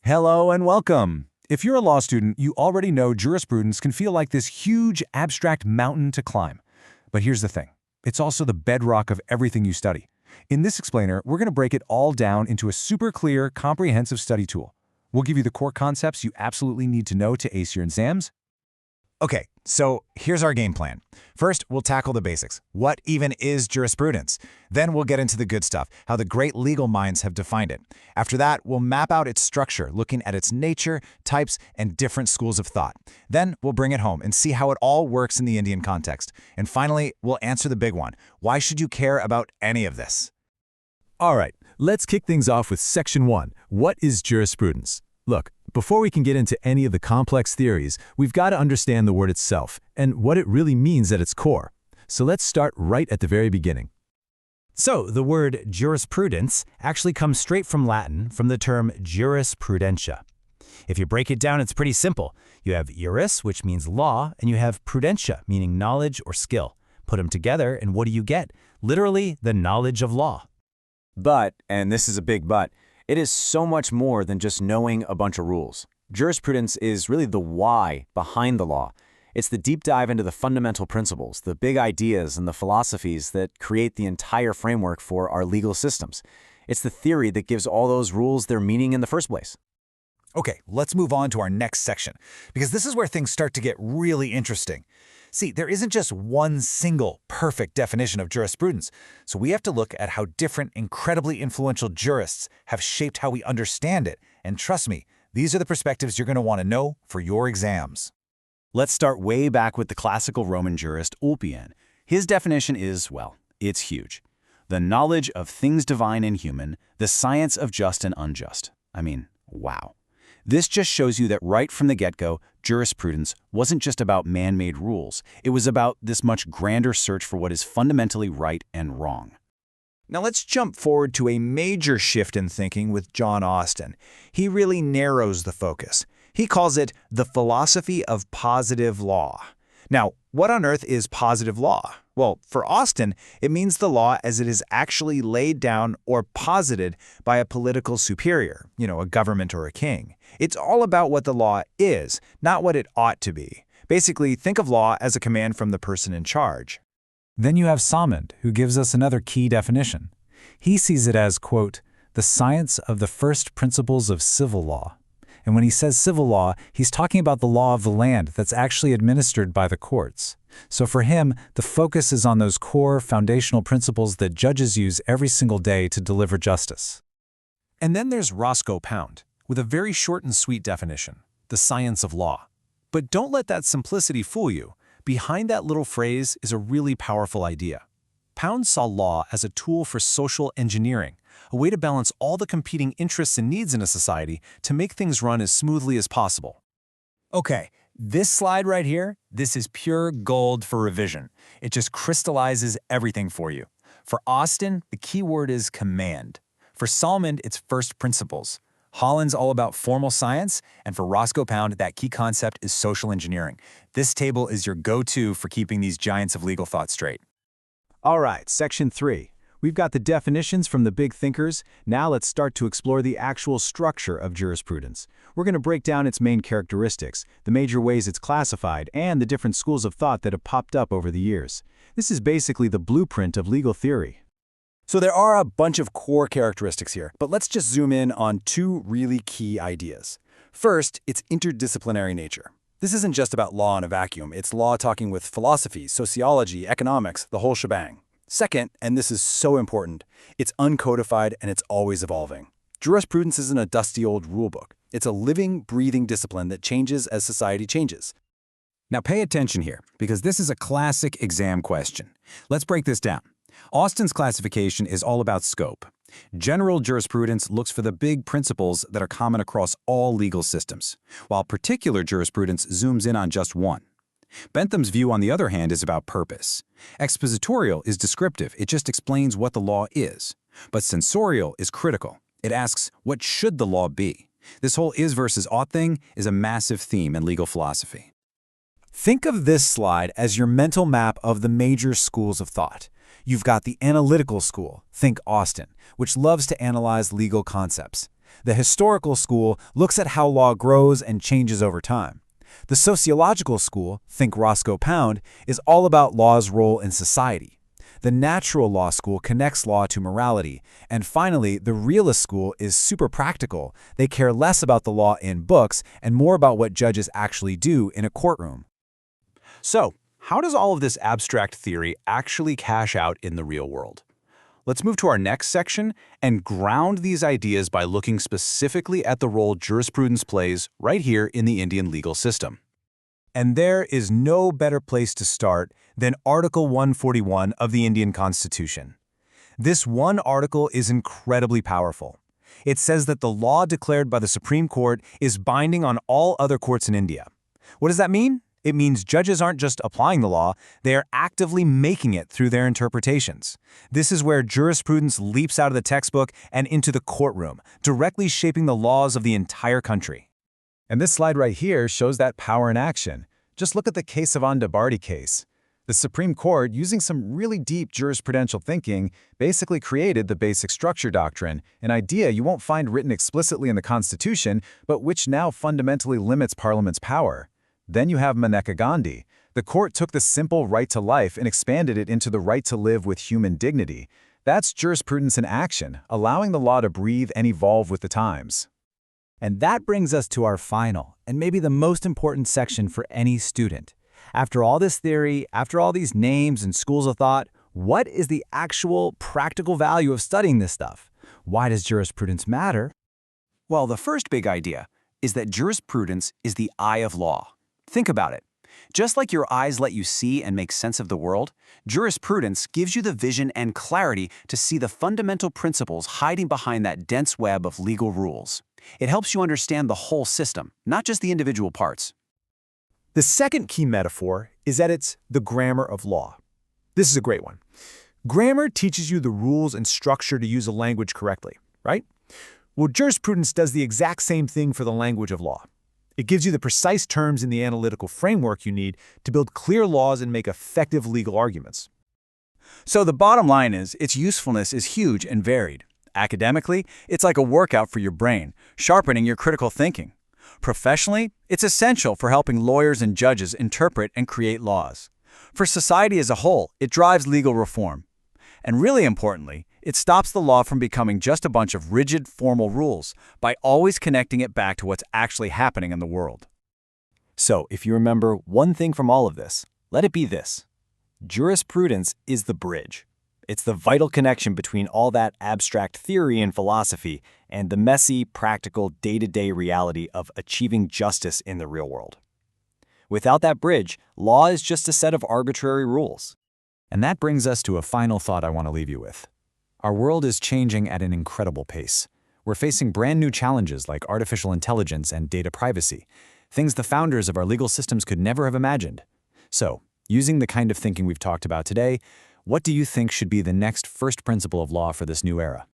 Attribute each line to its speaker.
Speaker 1: Hello and welcome. If you're a law student, you already know jurisprudence can feel like this huge, abstract mountain to climb. But here's the thing. It's also the bedrock of everything you study. In this explainer, we're going to break it all down into a super clear, comprehensive study tool. We'll give you the core concepts you absolutely need to know to ace your exams.
Speaker 2: Okay, so here's our game plan. First, we'll tackle the basics. What even is jurisprudence? Then we'll get into the good stuff, how the great legal minds have defined it. After that, we'll map out its structure, looking at its nature, types, and different schools of thought. Then we'll bring it home and see how it all works in the Indian context. And finally, we'll answer the big one. Why should you care about any of this?
Speaker 3: All right, let's kick things off with Section 1. What is jurisprudence? Look, before we can get into any of the complex theories, we've got to understand the word itself and what it really means at its core. So let's start right at the very beginning.
Speaker 4: So, the word jurisprudence actually comes straight from Latin, from the term jurisprudentia. If you break it down, it's pretty simple. You have juris, which means law, and you have prudentia, meaning knowledge or skill. Put them together, and what do you get? Literally, the knowledge of law.
Speaker 5: But, and this is a big but, it is so much more than just knowing a bunch of rules. Jurisprudence is really the why behind the law. It's the deep dive into the fundamental principles, the big ideas and the philosophies that create the entire framework for our legal systems. It's the theory that gives all those rules their meaning in the first place.
Speaker 2: Okay, let's move on to our next section, because this is where things start to get really interesting. See, there isn't just one single perfect definition of jurisprudence, so we have to look at how different, incredibly influential jurists have shaped how we understand it. And trust me, these are the perspectives you're going to want to know for your exams.
Speaker 5: Let's start way back with the classical Roman jurist Ulpian. His definition is, well, it's huge. The knowledge of things divine and human, the science of just and unjust. I mean, wow. This just shows you that right from the get-go, jurisprudence wasn't just about man-made rules. It was about this much grander search for what is fundamentally right and wrong.
Speaker 2: Now let's jump forward to a major shift in thinking with John Austin. He really narrows the focus. He calls it the philosophy of positive law. Now, what on earth is positive law? Well, for Austin, it means the law as it is actually laid down or posited by a political superior, a government or a king. It's all about what the law is, not what it ought to be. Basically, think of law as a command from the person in charge.
Speaker 1: Then you have Salmond, who gives us another key definition. He sees it as, quote, the science of the first principles of civil law. And when he says civil law, he's talking about the law of the land that's actually administered by the courts. So for him, the focus is on those core foundational principles that judges use every single day to deliver justice. And then there's Roscoe Pound, with a very short and sweet definition, the science of law. But don't let that simplicity fool you. Behind that little phrase is a really powerful idea. Pound saw law as a tool for social engineering, a way to balance all the competing interests and needs in a society to make things run as smoothly as possible.
Speaker 4: Okay, this slide right here, this is pure gold for revision. It just crystallizes everything for you. For Austin, the key word is command. For Salmond, it's first principles. Holland's all about formal science, and for Roscoe Pound, that key concept is social engineering. This table is your go-to for keeping these giants of legal thought straight.
Speaker 3: All right, Section 3. We've got the definitions from the big thinkers. Now let's start to explore the actual structure of jurisprudence. We're going to break down its main characteristics, the major ways it's classified, and the different schools of thought that have popped up over the years. This is basically the blueprint of legal theory.
Speaker 6: So there are a bunch of core characteristics here, but let's just zoom in on two really key ideas. First, its interdisciplinary nature. This isn't just about law in a vacuum. It's law talking with philosophy, sociology, economics, the whole shebang. Second, and this is so important, it's uncodified and it's always evolving. Jurisprudence isn't a dusty old rulebook. It's a living, breathing discipline that changes as society changes.
Speaker 7: Now pay attention here, because this is a classic exam question. Let's break this down. Austin's classification is all about scope. General jurisprudence looks for the big principles that are common across all legal systems, while particular jurisprudence zooms in on just one. Bentham's view, on the other hand, is about purpose. Expositorial is descriptive, it just explains what the law is. But censorial is critical. It asks, what should the law be? This whole is versus ought thing is a massive theme in legal philosophy.
Speaker 3: Think of this slide as your mental map of the major schools of thought. You've got the analytical school, think Austin, which loves to analyze legal concepts. The historical school looks at how law grows and changes over time. The sociological school, think Roscoe Pound, is all about law's role in society. The natural law school connects law to morality. And finally, the realist school is super practical. They care less about the law in books and more about what judges actually do in a courtroom.
Speaker 7: So, how does all of this abstract theory actually cash out in the real world? Let's move to our next section and ground these ideas by looking specifically at the role jurisprudence plays right here in the Indian legal system. And there is no better place to start than Article 141 of the Indian Constitution. This one article is incredibly powerful. It says that the law declared by the Supreme Court is binding on all other courts in India. What does that mean? It means judges aren't just applying the law, they are actively making it through their interpretations. This is where jurisprudence leaps out of the textbook and into the courtroom, directly shaping the laws of the entire country.
Speaker 3: And this slide right here shows that power in action. Just look at the Kesavan Barty case. The Supreme Court, using some really deep jurisprudential thinking, basically created the basic structure doctrine, an idea you won't find written explicitly in the Constitution, but which now fundamentally limits Parliament's power. Then you have Maneka Gandhi. The court took the simple right to life and expanded it into the right to live with human dignity. That's jurisprudence in action, allowing the law to breathe and evolve with the times.
Speaker 1: And that brings us to our final, and maybe the most important section for any student. After all this theory, after all these names and schools of thought, what is the actual practical value of studying this stuff? Why does jurisprudence matter?
Speaker 7: Well, the first big idea is that jurisprudence is the eye of law. Think about it. Just like your eyes let you see and make sense of the world, jurisprudence gives you the vision and clarity to see the fundamental principles hiding behind that dense web of legal rules. It helps you understand the whole system, not just the individual parts.
Speaker 2: The second key metaphor is that it's the grammar of law. This is a great one. Grammar teaches you the rules and structure to use a language correctly, right? Well, jurisprudence does the exact same thing for the language of law. It gives you the precise terms in the analytical framework you need to build clear laws and make effective legal arguments.
Speaker 3: So the bottom line is, its usefulness is huge and varied. Academically, it's like a workout for your brain, sharpening your critical thinking. Professionally, it's essential for helping lawyers and judges interpret and create laws. For society as a whole, it drives legal reform. And really importantly, it stops the law from becoming just a bunch of rigid, formal rules by always connecting it back to what's actually happening in the world.
Speaker 5: So, if you remember one thing from all of this, let it be this. Jurisprudence is the bridge. It's the vital connection between all that abstract theory and philosophy and the messy, practical, day-to-day reality of achieving justice in the real world. Without that bridge, law is just a set of arbitrary rules.
Speaker 1: And that brings us to a final thought I want to leave you with. Our world is changing at an incredible pace. We're facing brand new challenges like artificial intelligence and data privacy, things the founders of our legal systems could never have imagined. So, using the kind of thinking we've talked about today, what do you think should be the next first principle of law for this new era?